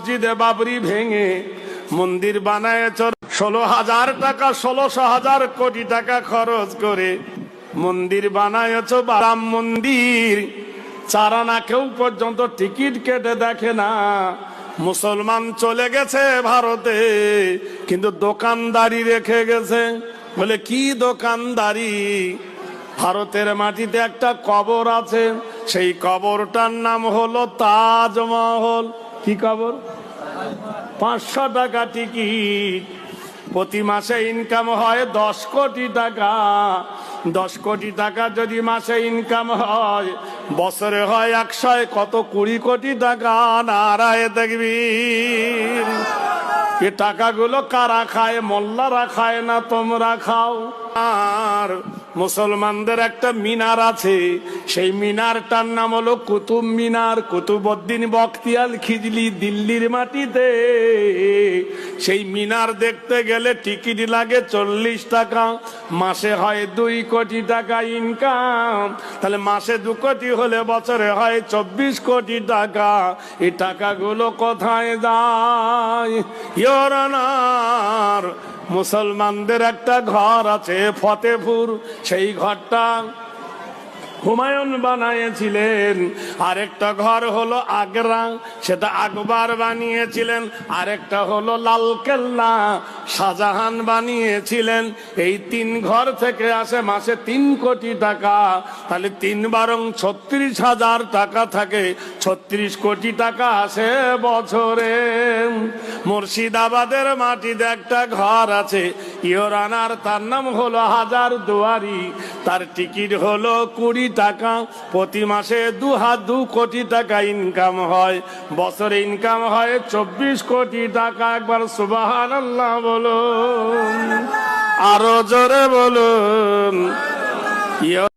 মসজিদে বাবরি ভেঙে মন্দির বানায়েছ 16,000 টাকা 16,000 কোটি টাকা খরচ করে মন্দির বানায়েছ রাম মন্দির। 4 আনা কেউ পর্যন্ত টিকিট কেটে দেখে না। মুসলমান চলে গেছে ভারতে, কিন্তু দোকানদারি রেখে গেছে। বলে কি দোকানদারি? ভারতের মাটিতে একটা কবর আছে, সেই কবরটার নাম হলো তাজমহল। কি কবর? 500 টাকা টিকিট। প্রতি মাসে ইনকাম হয় 10 কোটি টাকা। 10 কোটি টাকা যদি মাসে ইনকাম হয়, বছরে হয় 100, কত 20 কোটি টাকা। নারায়ে তাকবীর। এ টাকাগুলো কারা খায়? মোল্লারা খায় না, তোমরা খাও। আর মুসলমানদের একটা মিনার আছে, সেই মিনারটার নাম হলো কুতুব মিনার। কুতুবউদ্দিন বখতিয়ার খিজলি দিল্লির মাটিতে। সেই মিনার দেখতে গেলে টিকিট লাগে 40 টাকা। মাসে হয় 2 কোটি টাকা ইনকাম। তাহলে মাসে 2 কোটি হলে বছরে হয় 24 কোটি টাকা। এই টাকাগুলো কোথায় যায়? ইওর অনার, মুসলমানদের একটা ঘর আছে ফতেপুর, সেই ঘরটা হুমায়ুন বানিয়েছিলেন। আরেকটা ঘর হলো আগ্রা, সেটা আকবর বানিয়েছিলেন। আরেকটা হলো লালকেল্লা, শাহজাহান বানিয়েছিলেন। এই 3 ঘর থেকে আসে মাসে 3 কোটি টাকা। তাহলে 3 বারং 36,000 টাকা থাকে, 36 কোটি টাকা আসে বছরে। মুর্শিদাবাদের মাটিতে একটা ঘর আছে ইওরানার, তার নাম হলো হাজার দুয়ারি। তার টিকিট হলো 20 টাকা। প্রতি মাসে 2 কোটি টাকা ইনকাম হয়, বছরে ইনকাম হয় 24 কোটি টাকা। একবার সুবহানাল্লাহ বলুন, আরো জোরে বলুন।